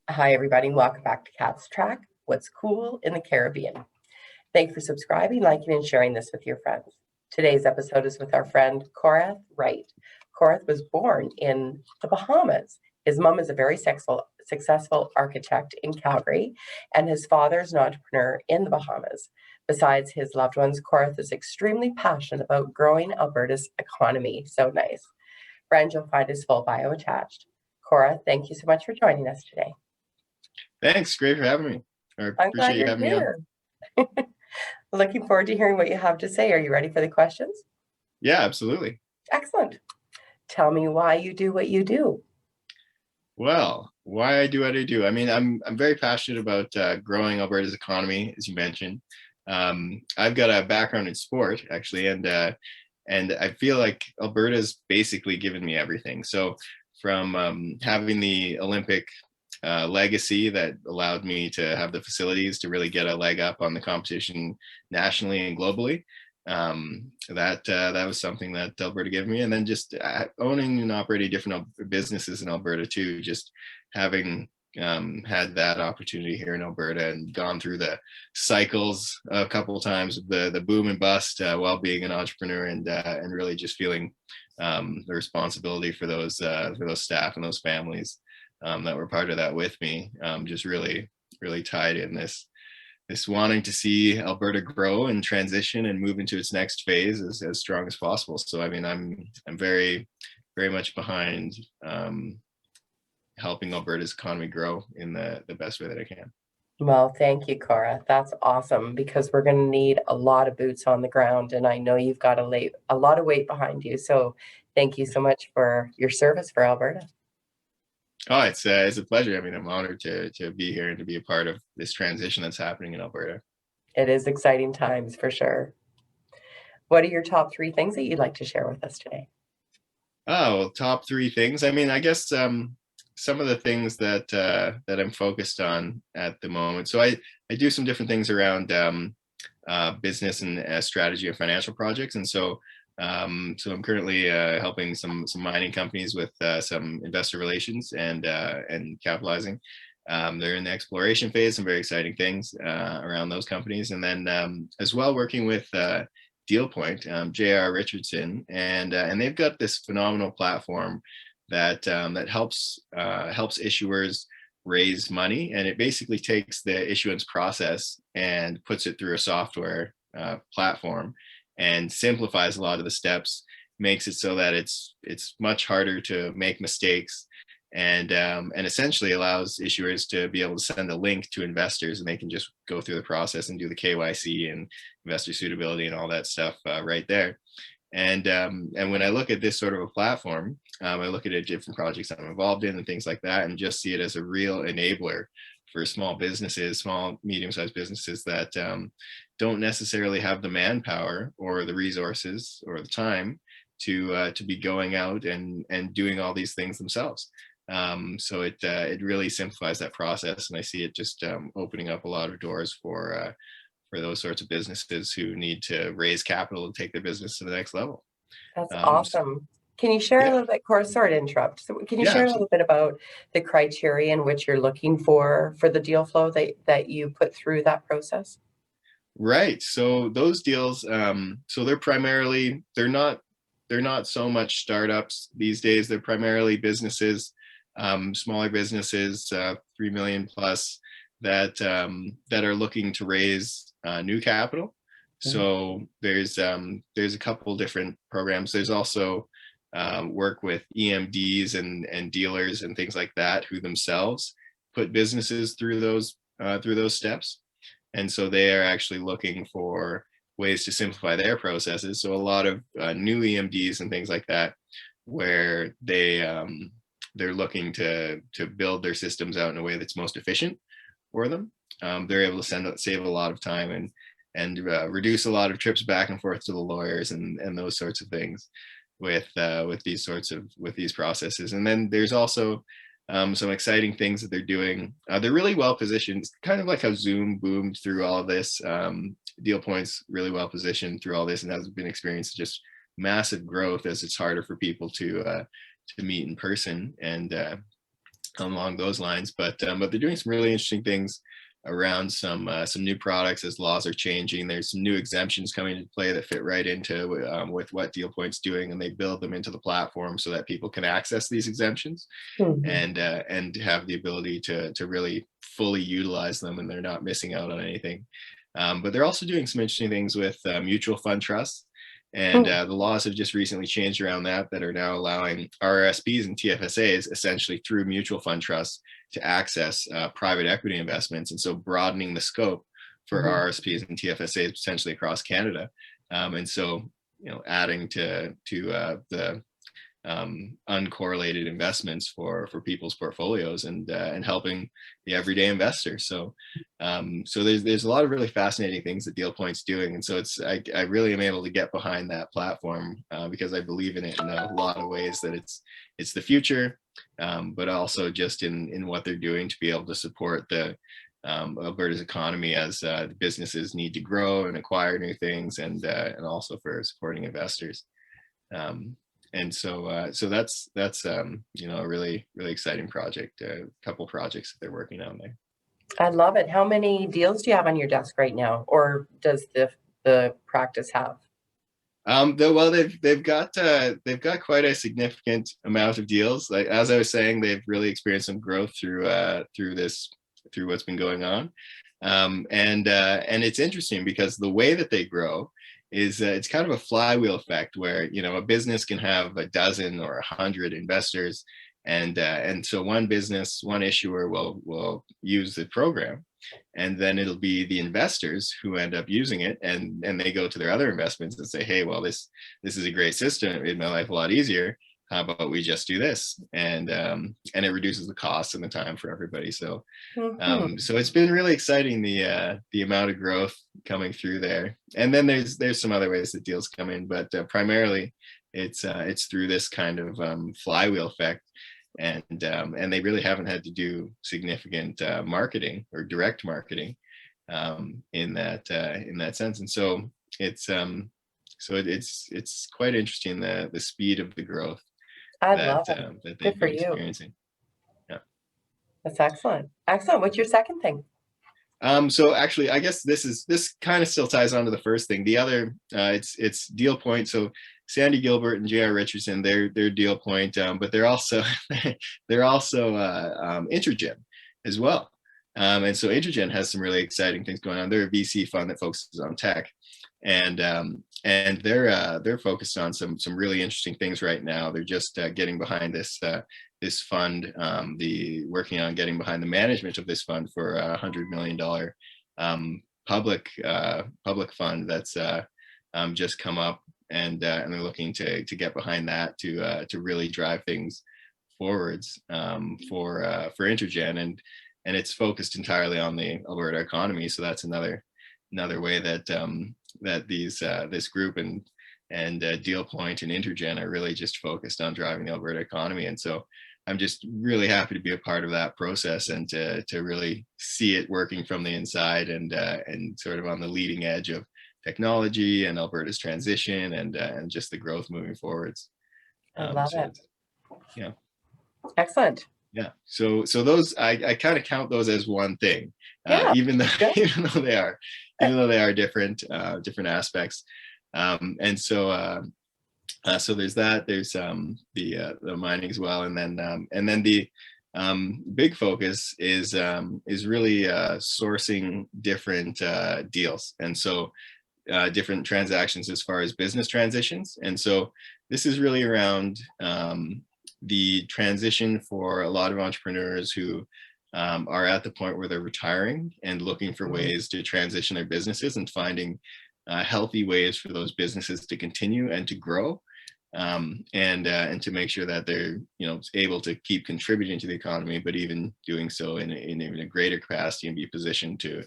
Hi, everybody. Welcome back to Cat's Track. What's cool in the Caribbean? Thanks for subscribing, liking, and sharing this with your friends. Today's episode is with our friend Korath Wright. Korath was born in the Bahamas. His mom is a very successful architect in Calgary, and his father is an entrepreneur in the Bahamas. Besides his loved ones, Korath is extremely passionate about growing Alberta's economy. So nice. Friends, you'll find his full bio attached. Korath, thank you so much for joining us today. Thanks. Great for having me. I I'm glad appreciate you you're having me on. here. Looking forward to hearing what you have to say. Are you ready for the questions? Yeah, absolutely. Excellent. Tell me why you do what you do. Well, why I do what I do. I mean, I'm very passionate about growing Alberta's economy, as you mentioned. I've got a background in sport, actually, and I feel like Alberta's basically given me everything. So from having the Olympic legacy that allowed me to have the facilities to really get a leg up on the competition nationally and globally. That was something that Alberta gave me, and then just owning and operating different businesses in Alberta too. Just having had that opportunity here in Alberta and gone through the cycles a couple of times, the boom and bust while being an entrepreneur, and really just feeling the responsibility for those staff and those families that were part of that with me. Just really tied in this wanting to see Alberta grow and transition and move into its next phase as strong as possible. So I mean, I'm very much behind helping Alberta's economy grow in the best way that I can. Well, thank you, Cora. That's awesome because we're going to need a lot of boots on the ground, and I know you've got a lot of weight behind you. So thank you so much for your service for Alberta. Oh, it's a pleasure. I mean, I'm honored to be here and to be a part of this transition that's happening in Alberta. It is exciting times for sure. What are your top three things that you'd like to share with us today? Oh, well, top three things. I mean, I guess some of the things that I'm focused on at the moment. So I do some different things around business and strategy of financial projects, and so I'm currently helping some mining companies with some investor relations and capitalizing. They're in the exploration phase, some very exciting things around those companies, and then as well working with Deal Point, J.R. Richardson, and they've got this phenomenal platform that helps issuers raise money, and it basically takes the issuance process and puts it through a software platform and simplifies a lot of the steps, makes it so that it's much harder to make mistakes, and essentially allows issuers to be able to send a link to investors, and they can just go through the process and do the KYC and investor suitability and all that stuff right there. And when I look at this sort of a platform, I look at it different projects I'm involved in and things like that, and just see it as a real enabler for small businesses, small, medium-sized businesses that don't necessarily have the manpower or the resources or the time to be going out and doing all these things themselves. So it really simplifies that process, and I see it just opening up a lot of doors for those sorts of businesses who need to raise capital to take their business to the next level. That's So, awesome. Can you share a yeah, little bit, Cora, sorry to interrupt. So can you yeah, share a absolutely. little bit about the criteria in which you're looking for the deal flow that you put through that process? Right. So those deals, so they're not so much startups these days. They're primarily businesses, smaller businesses, 3 million plus that are looking to raise new capital. Mhm. So there's a couple different programs. There's also work with EMDs and dealers and things like that who themselves put businesses through those steps, and so they are actually looking for ways to simplify their processes. So a lot of new EMDs and things like that, where they're looking to build their systems out in a way that's most efficient for them. They're able to save a lot of time and reduce a lot of trips back and forth to the lawyers and those sorts of things with these processes. And then there's also some exciting things that they're doing. They're really well positioned. It's kind of like how Zoom boomed through all of this. Deal Point's really well positioned through all this and has been experiencing just massive growth as it's harder for people to meet in person. along those lines. But they're doing some really interesting things around some new products as laws are changing. There's some new exemptions coming into play that fit right into with what DealPoint's doing, and they build them into the platform so that people can access these exemptions Mhm. and have the ability to really fully utilize them, and they're not missing out on anything. But they're also doing some interesting things with mutual fund trusts. And Hmm. the laws have just recently changed around that are now allowing RRSPs and TFSAs essentially through mutual fund trusts to access private equity investments. And so broadening the scope for Mhm. RRSPs and TFSAs potentially across Canada. And so, adding to the uncorrelated investments for people's portfolios and helping the everyday investor. So there's a lot of really fascinating things that DealPoint's doing, and so I really am able to get behind that platform because I believe in it in a lot of ways, that it's the future, but also just in what they're doing to be able to support the Alberta's economy as the businesses need to grow and acquire new things, and also for supporting investors. Um, and so that's a really exciting project. A couple projects that they're working on there. I love it. How many deals do you have on your desk right now, or does the practice have? Well, they've got quite a significant amount of deals. Like as I was saying, they've really experienced some growth through what's been going on, and it's interesting because the way that they grow is it's kind of a flywheel effect where a business can have a dozen or 100 investors, and so one business, one issuer will use the program, and then it'll be the investors who end up using it, and they go to their other investments and say, hey, well, this is a great system, it made my life a lot easier, how about we just do this, and it reduces the cost and the time for everybody. So Mhm. so it's been really exciting, the amount of growth coming through there. And then there's some other ways that deals come in, but primarily it's through this kind of flywheel effect, and they really haven't had to do significant marketing or direct marketing in that sense. And so it's quite interesting, the speed of the growth I love that it. that Good they've for been you. experiencing. Yeah. That's excellent. Excellent. What's your second thing? So actually, I guess this kind of still ties on to the first thing. The other, it's Deal Point. So Sandy Gilbert and J.R. Richardson, they're Deal Point, but they're also they're also Intergen as well. And so Intergen has some really exciting things going on. They're a VC fund that focuses on tech, and they're focused on some really interesting things right now. They're just getting behind this fund, the working on getting behind the management of this fund for $100 million public fund that's just come up, and they're looking to get behind that to really drive things forwards for Intergen, and it's focused entirely on the Alberta economy. So that's another way that that this group and Deal Point and Intergen are really just focused on driving the Alberta economy. And so I'm just really happy to be a part of that process and to really see it working from the inside, and sort of on the leading edge of technology and Alberta's transition, and just the growth moving forwards. I love So it. it's, yeah. Excellent. Yeah. So those, I kind of count those as one thing, Yeah. even though Good. even though they are different aspects. And so there's that. There's the mining as well, and then the big focus is really sourcing different deals, and so different transactions as far as business transitions. And so this is really around the transition for a lot of entrepreneurs who are at the point where they're retiring and looking for Mhm. ways to transition their businesses, and finding healthy ways for those businesses to continue and to grow, and to make sure that they're able to keep contributing to the economy, but even doing so in even a greater capacity, and be positioned to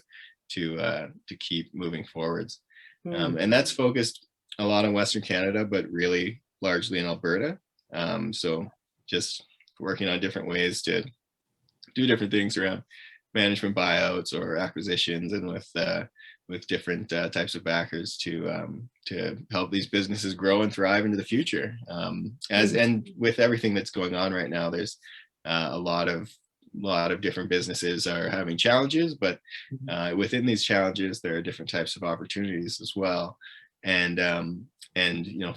keep moving forwards. Mm. And that's focused a lot on Western Canada, but really largely in Alberta. So just working on different ways to do different things around management buyouts or acquisitions, and with different types of backers to help these businesses grow and thrive into the future. As Mm. and with everything that's going on right now, there's a lot of different businesses are having challenges, but within these challenges, there are different types of opportunities as well. And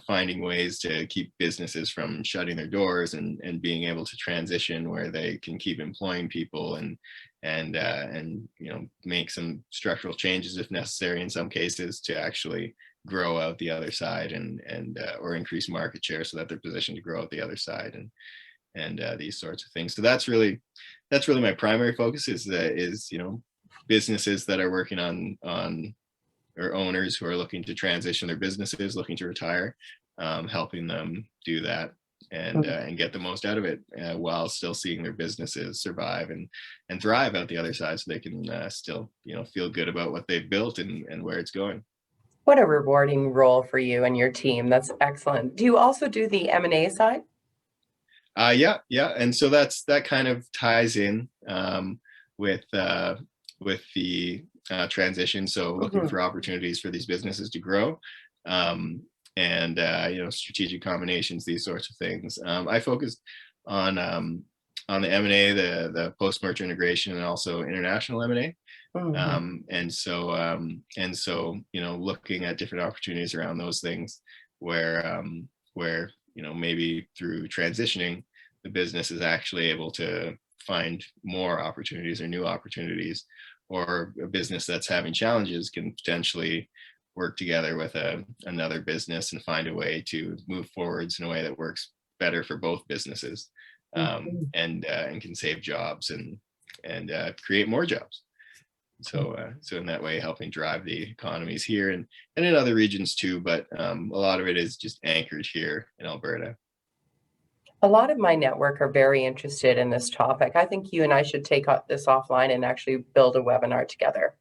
finding ways to keep businesses from shutting their doors and being able to transition where they can keep employing people and make some structural changes if necessary in some cases to actually grow out the other side and or increase market share so that they're positioned to grow out the other side and these sorts of things. So that's really my primary focus is businesses that are working on or owners who are looking to transition their businesses, looking to retire, helping them do that and get the most out of it while still seeing their businesses survive and thrive out the other side, so they can still feel good about what they've built and where it's going. What a rewarding role for you and your team. That's excellent. Do you also do the M&A side? Yeah. And so that kind of ties in with the transition. So looking for opportunities for these businesses to grow, and strategic combinations, these sorts of things. I focused on the M&A, the post-merger integration, and also international M&A. And so looking at different opportunities around those things where maybe through transitioning, the business is actually able to find more opportunities or new opportunities, or a business that's having challenges can potentially work together with another business and find a way to move forwards in a way that works better for both businesses, and can save jobs and create more jobs. So in that way, helping drive the economies here and in other regions too, but a lot of it is just anchored here in Alberta. A lot of my network are very interested in this topic. I think you and I should take this offline and actually build a webinar together.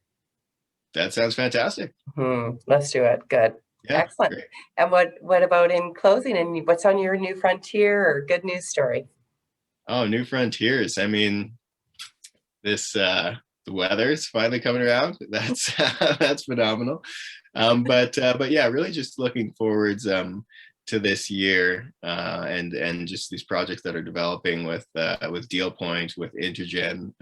That sounds fantastic. Let's do it. Good. Yeah, excellent. Great. And what about in closing, and what's on your new frontier or good news story? Oh, new frontiers. I mean, this the weather's finally coming around. That's that's phenomenal. But yeah, really just looking forwards to this year and just these projects that are developing with DealPoint, with Intergen,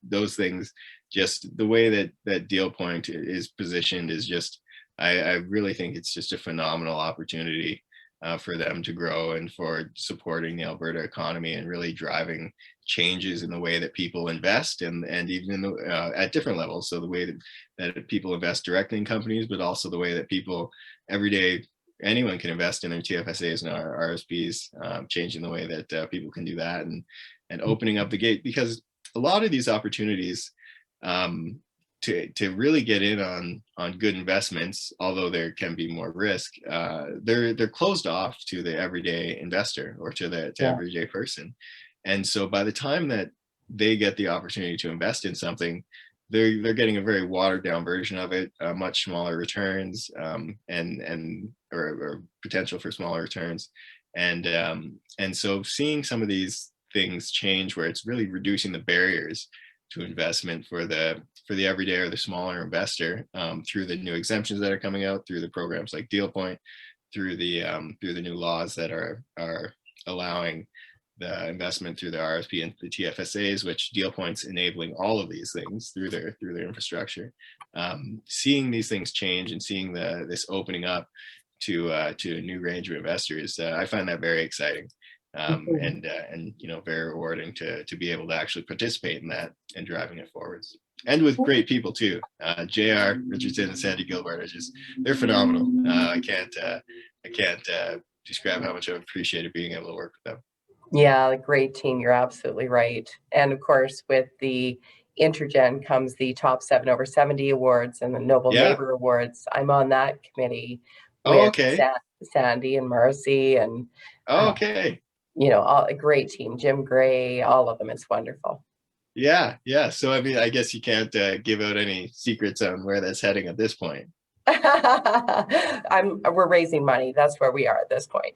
those things. Just the way that DealPoint is positioned is just, I really think it's just a phenomenal opportunity for them to grow and for supporting the Alberta economy and really driving changes in the way that people invest and even in the, at different levels. So the way that people invest directly in companies, but also the way that people every day, anyone can invest in their TFSAs and RSPs, changing the way that people can do that and opening up the gate, because a lot of these opportunities to really get in on good investments, although there can be more risk, they're closed off to the everyday investor or to everyday person. And so by the time that they get the opportunity to invest in something, they're getting a very watered down version of it, much smaller returns, or potential for smaller returns. And so seeing some of these things change where it's really reducing the barriers to investment for the everyday or the smaller investor, through the new exemptions that are coming out, through the programs like DealPoint, through the new laws that are allowing the investment through the RSP and the TFSAs, which DealPoint's enabling all of these things through their infrastructure. Seeing these things change and seeing this opening up to a new range of investors, I find that very exciting. And very rewarding to be able to actually participate in that and driving it forwards, and with great people too. JR Richardson and Sandy Gilbert they're phenomenal. I can't describe how much I've appreciated being able to work with them. Yeah, great team. You're absolutely right. And of course, with the Intergen comes the top 7 over 70 awards and the Noble Neighbor Awards. I'm on that committee with Sandy and Marcy and a great team, Jim Gray, all of them. It's wonderful. Yeah. So I mean, I guess you can't give out any secrets on where that's heading at this point. We're raising money. That's where we are at this point.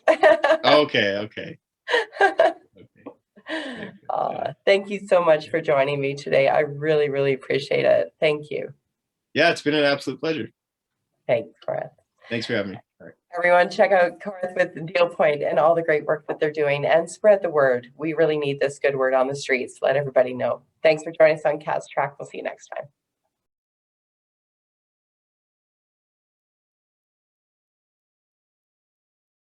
Okay. Thank you so much for joining me today. I really, really appreciate it. Thank you. Yeah, it's been an absolute pleasure. Thanks, Korath. Thanks for having me. All right. Everyone, check out Korath with Deal Point and all the great work that they're doing, and spread the word. We really need this good word on the streets. Let everybody know. Thanks for joining us on Cat's Track. We'll see you next time.